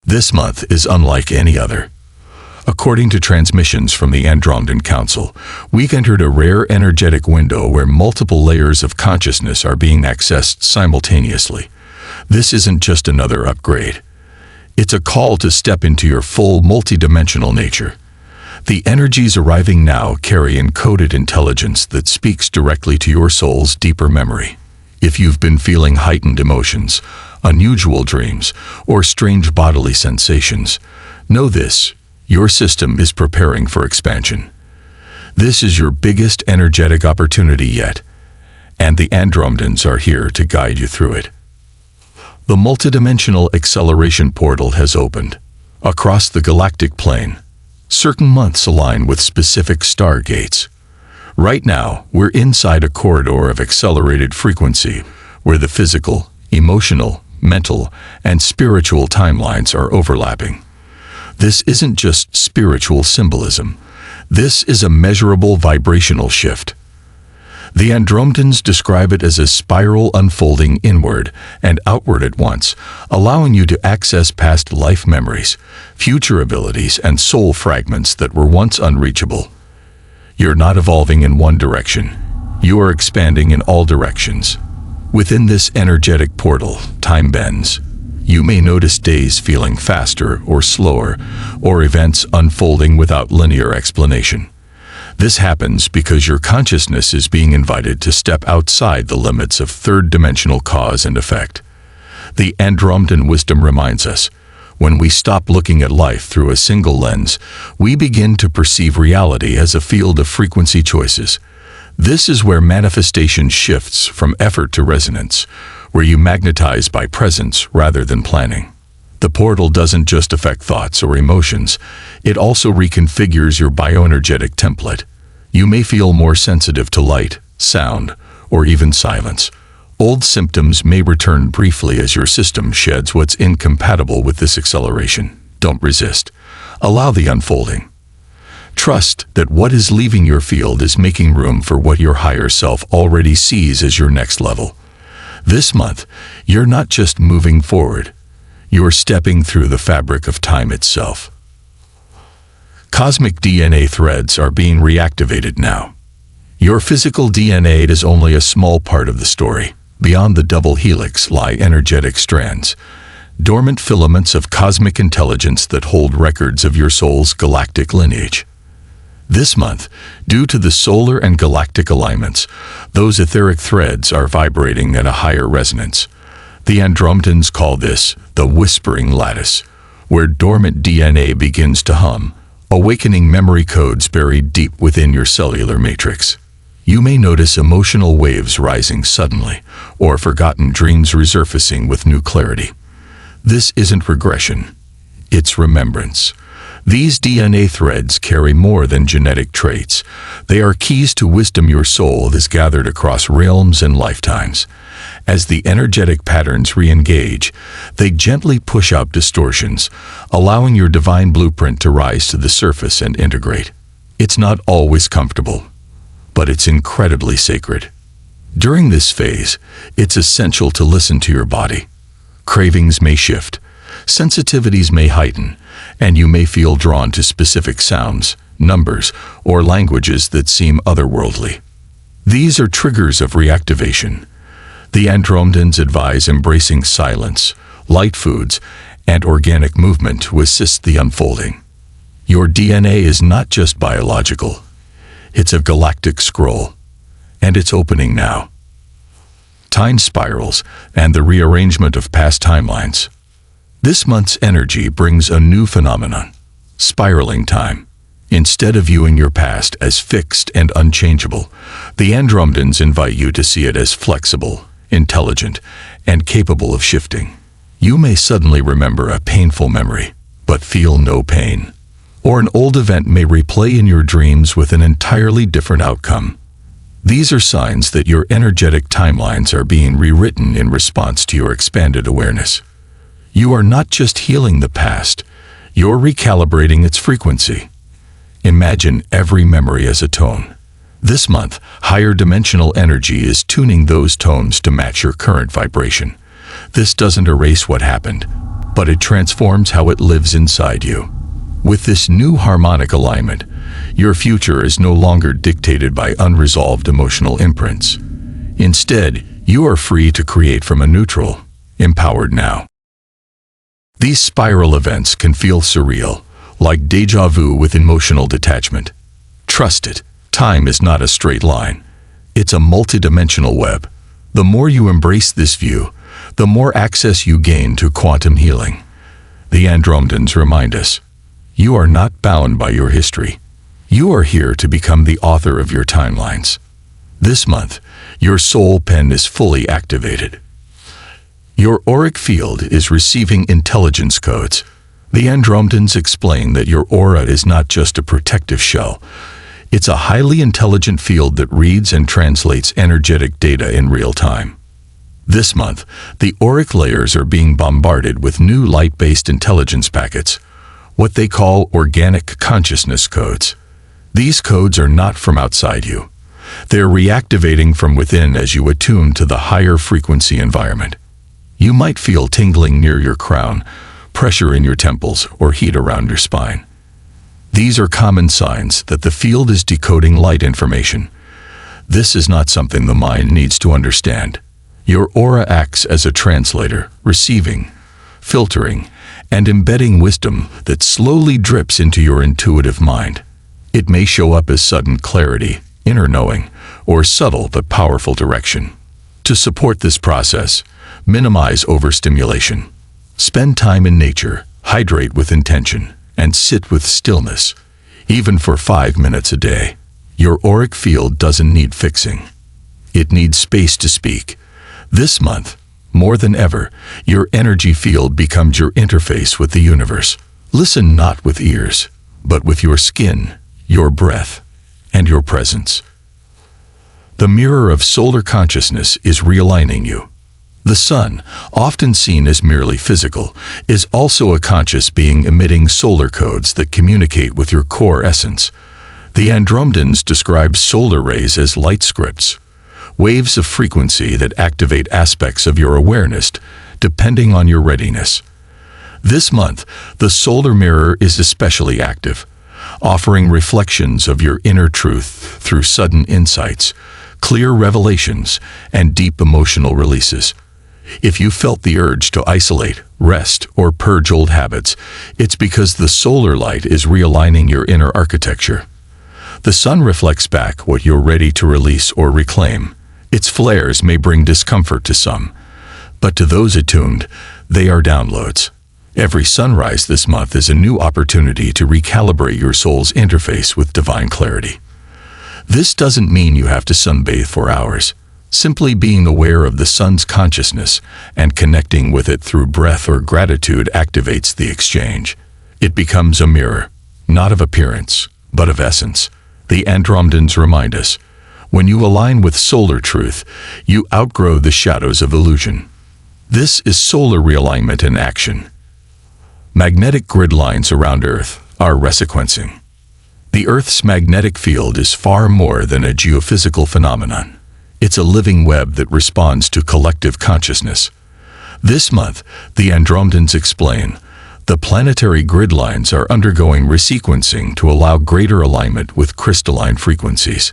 This month is unlike any other. According to transmissions from the Andromedan Council, we've entered a rare energetic window where multiple layers of consciousness are being accessed simultaneously. This isn't just another upgrade. It's a call to step into your full multidimensional nature. The energies arriving now carry encoded intelligence that speaks directly to your soul's deeper memory. If you've been feeling heightened emotions, unusual dreams, or strange bodily sensations, know this: your system is preparing for expansion. This is your biggest energetic opportunity yet, and the Andromedans are here to guide you through it. The multidimensional acceleration portal has opened. Across the galactic plane, certain months align with specific stargates. Right now, we're inside a corridor of accelerated frequency where the physical, emotional, mental, and spiritual timelines are overlapping. This isn't just spiritual symbolism. This is a measurable vibrational shift. The Andromedans describe it as a spiral unfolding inward and outward at once, allowing you to access past life memories, future abilities, and soul fragments that were once unreachable. You're not evolving in one direction. You are expanding in all directions. Within this energetic portal, time bends. You may notice days feeling faster or slower, or events unfolding without linear explanation. This happens because your consciousness is being invited to step outside the limits of third-dimensional cause and effect. The Andromedan wisdom reminds us, when we stop looking at life through a single lens, we begin to perceive reality as a field of frequency choices. This is where manifestation shifts from effort to resonance, where you magnetize by presence rather than planning. The portal doesn't just affect thoughts or emotions, it also reconfigures your bioenergetic template. You may feel more sensitive to light, sound, or even silence. Old symptoms may return briefly as your system sheds what's incompatible with this acceleration. Don't resist. Allow the unfolding. Trust that what is leaving your field is making room for what your higher self already sees as your next level. This month, you're not just moving forward, you're stepping through the fabric of time itself. Cosmic DNA threads are being reactivated now. Your physical DNA is only a small part of the story. Beyond the double helix lie energetic strands, dormant filaments of cosmic intelligence that hold records of your soul's galactic lineage. This month, due to the solar and galactic alignments, those etheric threads are vibrating at a higher resonance. The Andromedans call this the whispering lattice, where dormant DNA begins to hum, awakening memory codes buried deep within your cellular matrix. You may notice emotional waves rising suddenly, or forgotten dreams resurfacing with new clarity. This isn't regression, it's remembrance. These DNA threads carry more than genetic traits. They are keys to wisdom your soul has gathered across realms and lifetimes. As the energetic patterns re-engage, they gently push out distortions, allowing your divine blueprint to rise to the surface and integrate. It's not always comfortable, but it's incredibly sacred. During this phase, it's essential to listen to your body. Cravings may shift, sensitivities may heighten, and you may feel drawn to specific sounds, numbers, or languages that seem otherworldly. These are triggers of reactivation. The Andromedans advise embracing silence, light foods, and organic movement to assist the unfolding. Your DNA is not just biological. It's a galactic scroll, and it's opening now. Time spirals and the rearrangement of past timelines. This month's energy brings a new phenomenon, spiraling time. Instead of viewing your past as fixed and unchangeable, the Andromedans invite you to see it as flexible, intelligent, and capable of shifting. You may suddenly remember a painful memory, but feel no pain. Or an old event may replay in your dreams with an entirely different outcome. These are signs that your energetic timelines are being rewritten in response to your expanded awareness. You are not just healing the past, you're recalibrating its frequency. Imagine every memory as a tone. This month, higher dimensional energy is tuning those tones to match your current vibration. This doesn't erase what happened, but it transforms how it lives inside you. With this new harmonic alignment, your future is no longer dictated by unresolved emotional imprints. Instead, you are free to create from a neutral, empowered now. These spiral events can feel surreal, like déjà vu with emotional detachment. Trust it, time is not a straight line. It's a multidimensional web. The more you embrace this view, the more access you gain to quantum healing. The Andromedans remind us, you are not bound by your history. You are here to become the author of your timelines. This month, your soul pen is fully activated. Your auric field is receiving intelligence codes. The Andromedans explain that your aura is not just a protective shell. It's a highly intelligent field that reads and translates energetic data in real time. This month, the auric layers are being bombarded with new light-based intelligence packets, what they call organic consciousness codes. These codes are not from outside you. They're reactivating from within as you attune to the higher frequency environment. You might feel tingling near your crown, pressure in your temples, or heat around your spine. These are common signs that the field is decoding light information. This is not something the mind needs to understand. Your aura acts as a translator, receiving, filtering, and embedding wisdom that slowly drips into your intuitive mind. It may show up as sudden clarity, inner knowing, or subtle but powerful direction. To support this process, minimize overstimulation. Spend time in nature, hydrate with intention, and sit with stillness, even for 5 minutes a day. Your auric field doesn't need fixing. It needs space to speak. This month, more than ever, your energy field becomes your interface with the universe. Listen not with ears, but with your skin, your breath, and your presence. The mirror of solar consciousness is realigning you. The sun, often seen as merely physical, is also a conscious being emitting solar codes that communicate with your core essence. The Andromedans describe solar rays as light scripts, waves of frequency that activate aspects of your awareness, depending on your readiness. This month, the solar mirror is especially active, offering reflections of your inner truth through sudden insights, clear revelations, and deep emotional releases. If you felt the urge to isolate, rest, or purge old habits, it's because the solar light is realigning your inner architecture. The sun reflects back what you're ready to release or reclaim. Its flares may bring discomfort to some, but to those attuned, they are downloads. Every sunrise this month is a new opportunity to recalibrate your soul's interface with divine clarity. This doesn't mean you have to sunbathe for hours. Simply being aware of the sun's consciousness and connecting with it through breath or gratitude activates the exchange. It becomes a mirror, not of appearance, but of essence. The Andromedans remind us, when you align with solar truth, you outgrow the shadows of illusion. This is solar realignment in action. Magnetic grid lines around Earth are resequencing. The Earth's magnetic field is far more than a geophysical phenomenon. It's a living web that responds to collective consciousness. This month, the Andromedans explain, the planetary grid lines are undergoing resequencing to allow greater alignment with crystalline frequencies.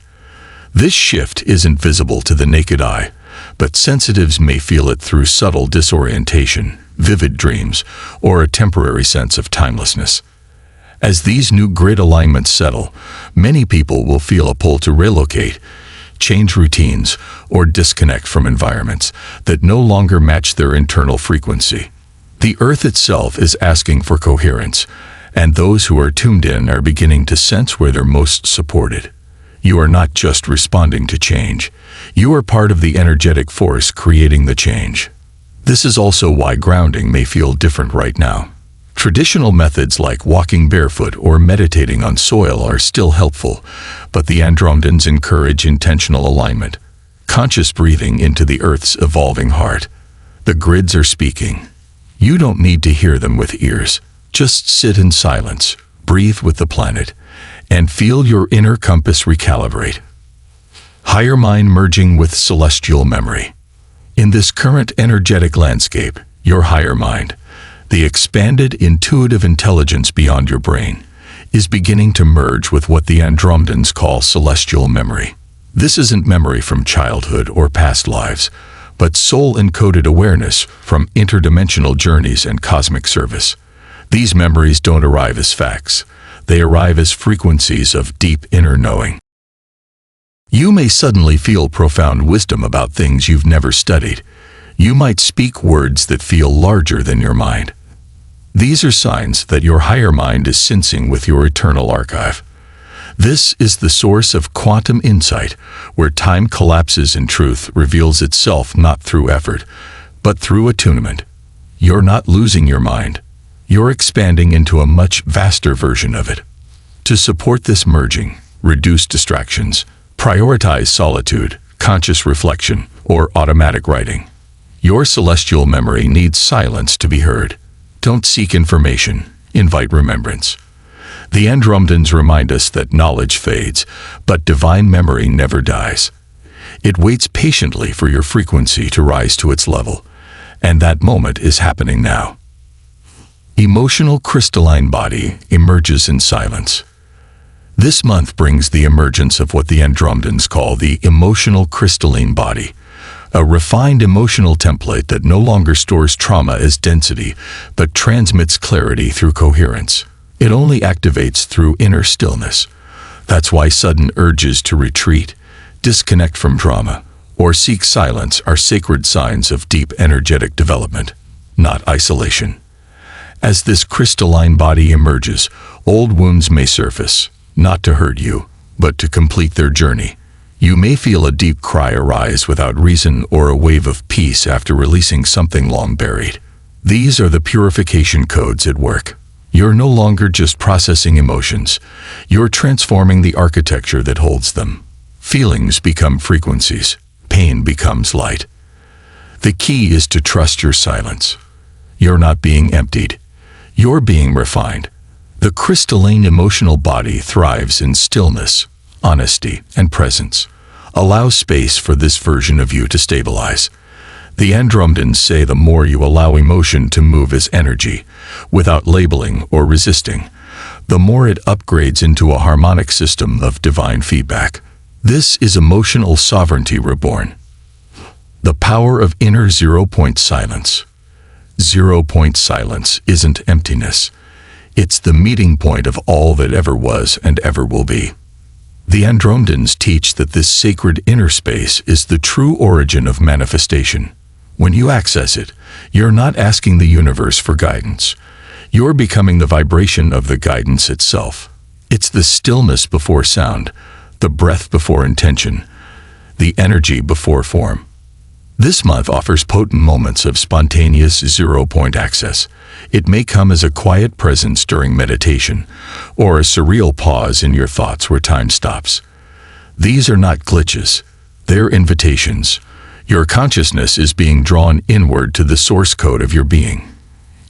This shift isn't visible to the naked eye, but sensitives may feel it through subtle disorientation, vivid dreams, or a temporary sense of timelessness. As these new grid alignments settle, many people will feel a pull to relocate, change routines, or disconnect from environments that no longer match their internal frequency. The Earth itself is asking for coherence, and those who are tuned in are beginning to sense where they're most supported. You are not just responding to change. You are part of the energetic force creating the change. This is also why grounding may feel different right now. Traditional methods like walking barefoot or meditating on soil are still helpful, but the Andromedans encourage intentional alignment, conscious breathing into the Earth's evolving heart. The grids are speaking. You don't need to hear them with ears. Just sit in silence, breathe with the planet, and feel your inner compass recalibrate. Higher mind merging with celestial memory. In this current energetic landscape, your higher mind, The expanded intuitive intelligence beyond your brain is beginning to merge with what the Andromedans call celestial memory. This isn't memory from childhood or past lives, but soul-encoded awareness from interdimensional journeys and cosmic service. These memories don't arrive as facts. They arrive as frequencies of deep inner knowing. You may suddenly feel profound wisdom about things you've never studied. You might speak words that feel larger than your mind. These are signs that your higher mind is syncing with your eternal archive. This is the source of quantum insight, where time collapses and truth reveals itself not through effort, but through attunement. You're not losing your mind. You're expanding into a much vaster version of it. To support this merging, reduce distractions, prioritize solitude, conscious reflection, or automatic writing. Your celestial memory needs silence to be heard. Don't seek information, invite remembrance. The Andromedans remind us that knowledge fades, but divine memory never dies. It waits patiently for your frequency to rise to its level, and that moment is happening now. Emotional crystalline body emerges in silence. This month brings the emergence of what the Andromedans call the emotional crystalline body, a refined emotional template that no longer stores trauma as density, but transmits clarity through coherence. It only activates through inner stillness. That's why sudden urges to retreat, disconnect from drama, or seek silence are sacred signs of deep energetic development, not isolation. As this crystalline body emerges, old wounds may surface, not to hurt you, but to complete their journey. You may feel a deep cry arise without reason or a wave of peace after releasing something long buried. These are the purification codes at work. You're no longer just processing emotions. You're transforming the architecture that holds them. Feelings become frequencies. Pain becomes light. The key is to trust your silence. You're not being emptied. You're being refined. The crystalline emotional body thrives in stillness, honesty, and presence. Allow space for this version of you to stabilize. The Andromedans say the more you allow emotion to move as energy, without labeling or resisting, the more it upgrades into a harmonic system of divine feedback. This is emotional sovereignty reborn. The power of inner zero-point silence. Zero-point silence isn't emptiness. It's the meeting point of all that ever was and ever will be. The Andromedans teach that this sacred inner space is the true origin of manifestation. When you access it, you're not asking the universe for guidance. You're becoming the vibration of the guidance itself. It's the stillness before sound, the breath before intention, the energy before form. This month offers potent moments of spontaneous zero-point access. It may come as a quiet presence during meditation, or a surreal pause in your thoughts where time stops. These are not glitches. They're invitations. Your consciousness is being drawn inward to the source code of your being.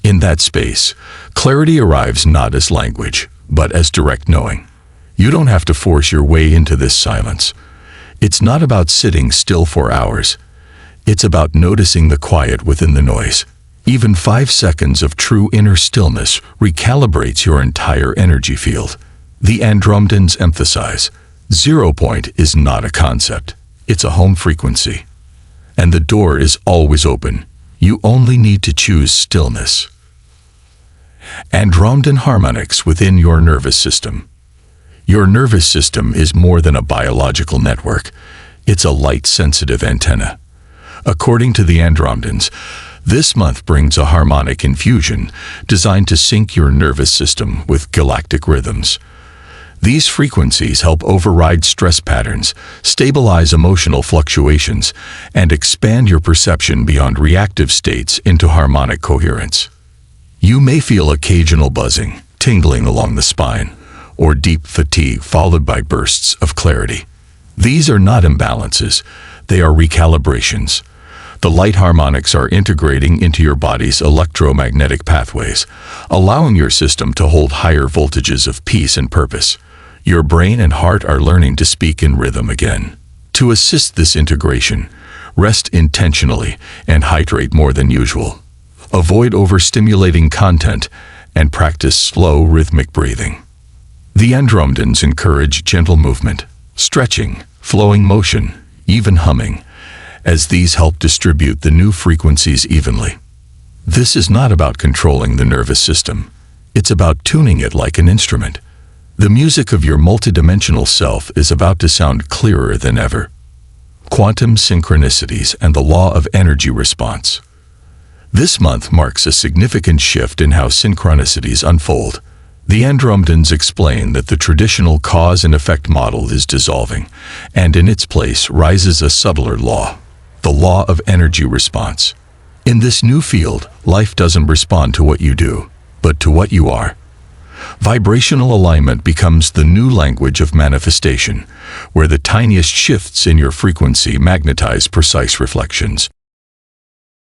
In that space, clarity arrives not as language, but as direct knowing. You don't have to force your way into this silence. It's not about sitting still for hours. It's about noticing the quiet within the noise. Even 5 seconds of true inner stillness recalibrates your entire energy field. The Andromedans emphasize, zero-point is not a concept. It's a home frequency. And the door is always open. You only need to choose stillness. Andromedan harmonics within your nervous system. Your nervous system is more than a biological network. It's a light-sensitive antenna. According to the Andromedans, this month brings a harmonic infusion designed to sync your nervous system with galactic rhythms. These frequencies help override stress patterns, stabilize emotional fluctuations, and expand your perception beyond reactive states into harmonic coherence. You may feel occasional buzzing, tingling along the spine, or deep fatigue followed by bursts of clarity. These are not imbalances, they are recalibrations. The light harmonics are integrating into your body's electromagnetic pathways, allowing your system to hold higher voltages of peace and purpose. Your brain and heart are learning to speak in rhythm again. To assist this integration, rest intentionally and hydrate more than usual. Avoid overstimulating content and practice slow, rhythmic breathing. The Andromedans encourage gentle movement, stretching, flowing motion, even humming, as these help distribute the new frequencies evenly. This is not about controlling the nervous system. It's about tuning it like an instrument. The music of your multidimensional self is about to sound clearer than ever. Quantum synchronicities and the law of energy response. This month marks a significant shift in how synchronicities unfold. The Andromedans explain that the traditional cause and effect model is dissolving, and in its place rises a subtler law, the law of energy response. In this new field, life doesn't respond to what you do, but to what you are. Vibrational alignment becomes the new language of manifestation, where the tiniest shifts in your frequency magnetize precise reflections.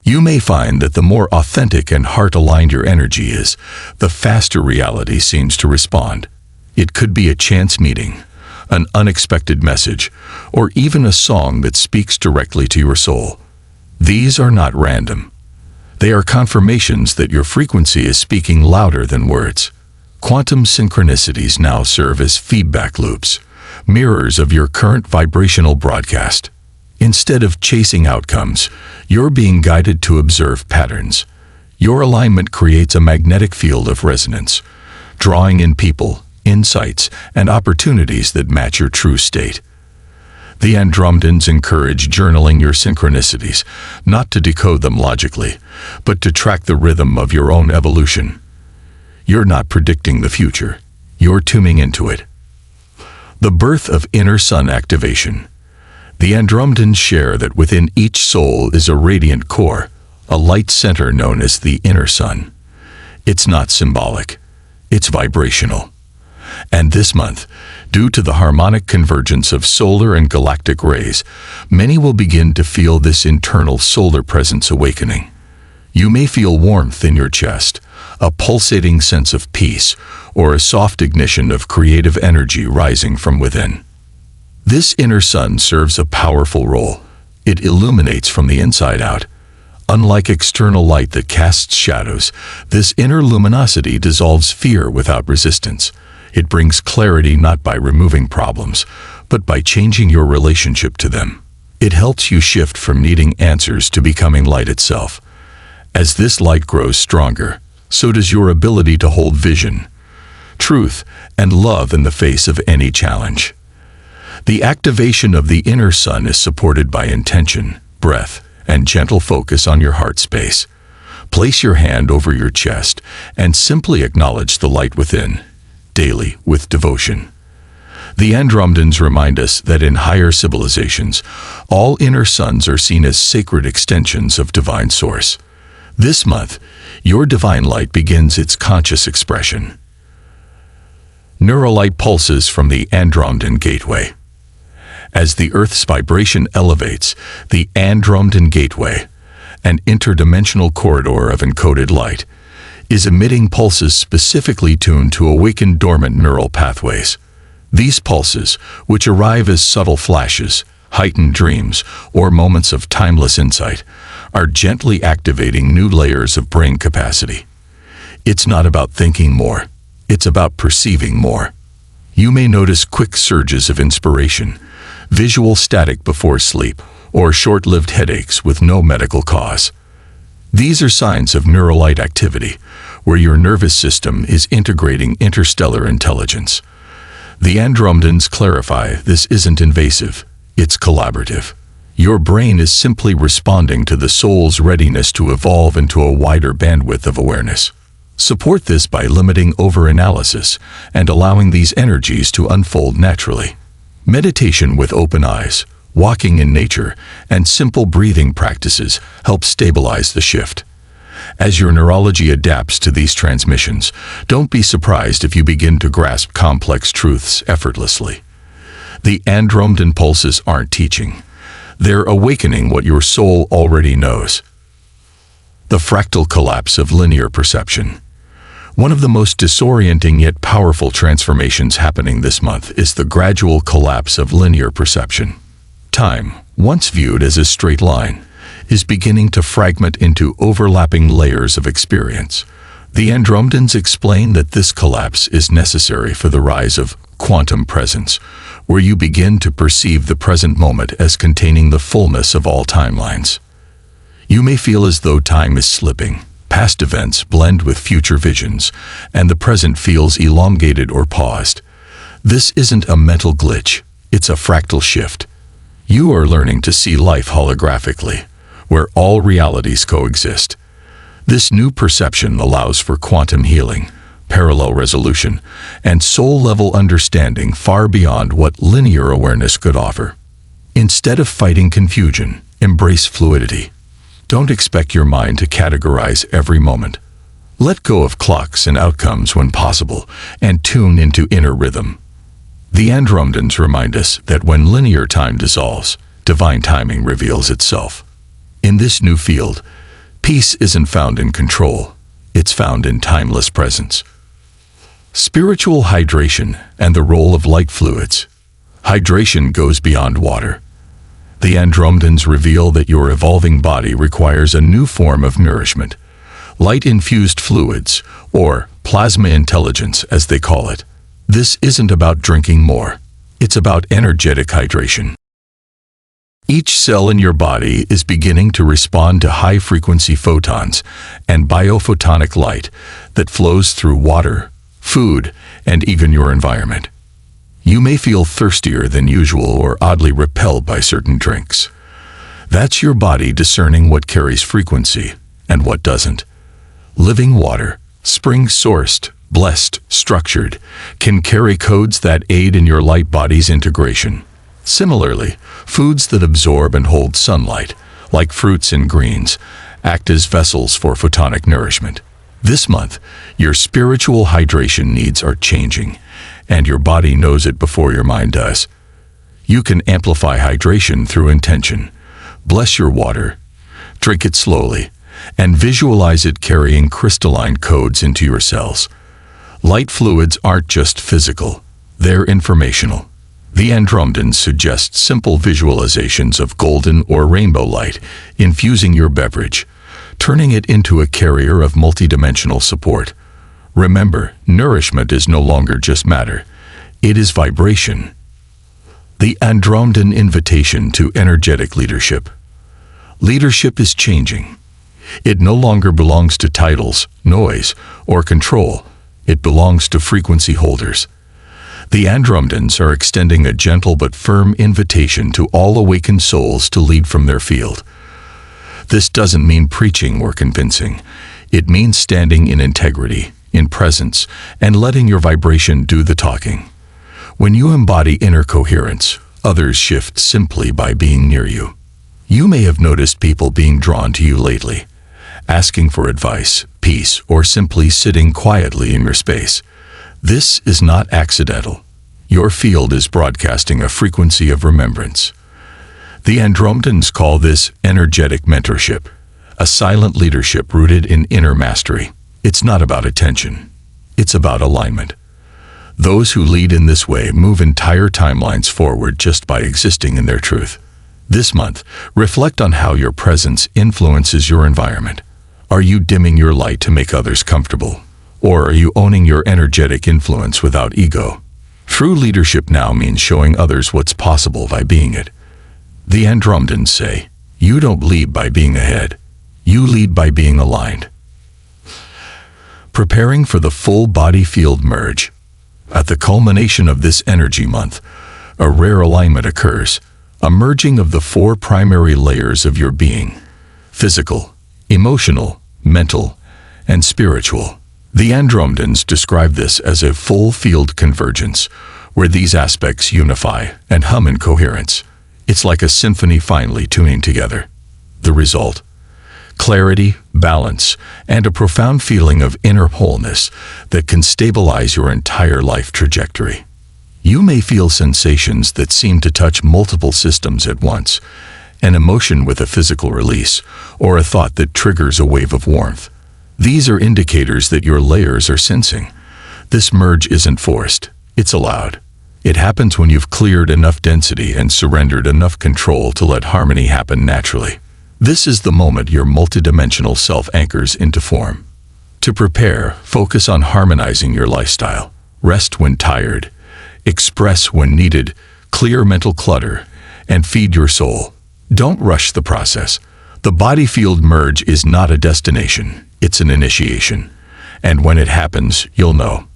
You may find that the more authentic and heart-aligned your energy is, the faster reality seems to respond. It could be a chance meeting, an unexpected message, or even a song that speaks directly to your soul. These are not random. They are confirmations that your frequency is speaking louder than words. Quantum synchronicities now serve as feedback loops, mirrors of your current vibrational broadcast. Instead of chasing outcomes, you're being guided to observe patterns. Your alignment creates a magnetic field of resonance, drawing in people, insights, and opportunities that match your true state. The Andromedans encourage journaling your synchronicities, not to decode them logically, but to track the rhythm of your own evolution. You're not predicting the future, you're tuning into it. The birth of inner sun activation. The Andromedans share that within each soul is a radiant core, a light center known as the inner sun. It's not symbolic, it's vibrational. And this month, due to the harmonic convergence of solar and galactic rays, many will begin to feel this internal solar presence awakening. You may feel warmth in your chest, a pulsating sense of peace, or a soft ignition of creative energy rising from within. This inner sun serves a powerful role. It illuminates from the inside out. Unlike external light that casts shadows, this inner luminosity dissolves fear without resistance. It brings clarity not by removing problems, but by changing your relationship to them. It helps you shift from needing answers to becoming light itself. As this light grows stronger, so does your ability to hold vision, truth, and love in the face of any challenge. The activation of the inner sun is supported by intention, breath, and gentle focus on your heart space. Place your hand over your chest and simply acknowledge the light within, daily with devotion. The Andromedans remind us that in higher civilizations, all inner suns are seen as sacred extensions of divine source. This month, your divine light begins its conscious expression. Neurolight pulses from the Andromedan gateway. As the Earth's vibration elevates, the Andromedan gateway, an interdimensional corridor of encoded light, is emitting pulses specifically tuned to awaken dormant neural pathways. These pulses, which arrive as subtle flashes, heightened dreams, or moments of timeless insight, are gently activating new layers of brain capacity. It's not about thinking more, it's about perceiving more. You may notice quick surges of inspiration, visual static before sleep, or short-lived headaches with no medical cause. These are signs of neurolight activity, where your nervous system is integrating interstellar intelligence. The Andromedans clarify this isn't invasive, it's collaborative. Your brain is simply responding to the soul's readiness to evolve into a wider bandwidth of awareness. Support this by limiting overanalysis and allowing these energies to unfold naturally. Meditation with open eyes, walking in nature, and simple breathing practices help stabilize the shift. As your neurology adapts to these transmissions, don't be surprised if you begin to grasp complex truths effortlessly. The Andromedan pulses aren't teaching. They're awakening what your soul already knows. The fractal collapse of linear perception. One of the most disorienting yet powerful transformations happening this month is the gradual collapse of linear perception. Time, once viewed as a straight line, is beginning to fragment into overlapping layers of experience. The Andromedans explain that this collapse is necessary for the rise of quantum presence, where you begin to perceive the present moment as containing the fullness of all timelines. You may feel as though time is slipping, past events blend with future visions, and the present feels elongated or paused. This isn't a mental glitch, it's a fractal shift. You are learning to see life holographically, where all realities coexist. This new perception allows for quantum healing, parallel resolution, and soul-level understanding far beyond what linear awareness could offer. Instead of fighting confusion, embrace fluidity. Don't expect your mind to categorize every moment. Let go of clocks and outcomes when possible, and tune into inner rhythm. The Andromedans remind us that when linear time dissolves, divine timing reveals itself. In this new field, peace isn't found in control, it's found in timeless presence. Spiritual hydration and the role of light fluids. Hydration goes beyond water. The Andromedans reveal that your evolving body requires a new form of nourishment, light-infused fluids, or plasma intelligence as they call it. This isn't about drinking more, it's about energetic hydration. Each cell in your body is beginning to respond to high-frequency photons and biophotonic light that flows through water, food, and even your environment. You may feel thirstier than usual or oddly repelled by certain drinks. That's your body discerning what carries frequency and what doesn't. Living water, spring-sourced, blessed, structured, can carry codes that aid in your light body's integration. Similarly, foods that absorb and hold sunlight, like fruits and greens, act as vessels for photonic nourishment. This month, your spiritual hydration needs are changing, and your body knows it before your mind does. You can amplify hydration through intention. Bless your water, drink it slowly, and visualize it carrying crystalline codes into your cells. Light fluids aren't just physical, they're informational. The Andromedans suggest simple visualizations of golden or rainbow light infusing your beverage, turning it into a carrier of multidimensional support. Remember, nourishment is no longer just matter, it is vibration. The Andromedan invitation to energetic leadership. Leadership is changing. It no longer belongs to titles, noise, or control. It belongs to frequency holders. The Andromedans are extending a gentle but firm invitation to all awakened souls to lead from their field. This doesn't mean preaching or convincing. It means standing in integrity, in presence, and letting your vibration do the talking. When you embody inner coherence, others shift simply by being near you. You may have noticed people being drawn to you lately, asking for advice, peace, or simply sitting quietly in your space. This is not accidental. Your field is broadcasting a frequency of remembrance. The Andromedans call this energetic mentorship, a silent leadership rooted in inner mastery. It's not about attention. It's about alignment. Those who lead in this way move entire timelines forward just by existing in their truth. This month, reflect on how your presence influences your environment. Are you dimming your light to make others comfortable? Or are you owning your energetic influence without ego? True leadership now means showing others what's possible by being it. The Andromedans say, you don't lead by being ahead. You lead by being aligned. Preparing for the full body field merge. At the culmination of this energy month, a rare alignment occurs, a merging of the four primary layers of your being: physical, emotional, mental, and spiritual. The Andromedans describe this as a full field convergence, where these aspects unify and hum in coherence. It's like a symphony finely tuning together. The result: clarity, balance, and a profound feeling of inner wholeness that can stabilize your entire life trajectory. You may feel sensations that seem to touch multiple systems at once, an emotion with a physical release, or a thought that triggers a wave of warmth. These are indicators that your layers are sensing. This merge isn't forced, it's allowed. It happens when you've cleared enough density and surrendered enough control to let harmony happen naturally. This is the moment your multidimensional self anchors into form. To prepare, focus on harmonizing your lifestyle. Rest when tired, express when needed, clear mental clutter, and feed your soul. Don't rush the process. The body-field merge is not a destination, it's an initiation. And when it happens, you'll know.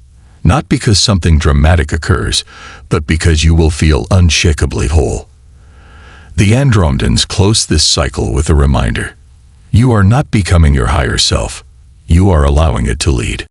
Not because something dramatic occurs, but because you will feel unshakably whole. The Andromedans close this cycle with a reminder. You are not becoming your higher self. You are allowing it to lead.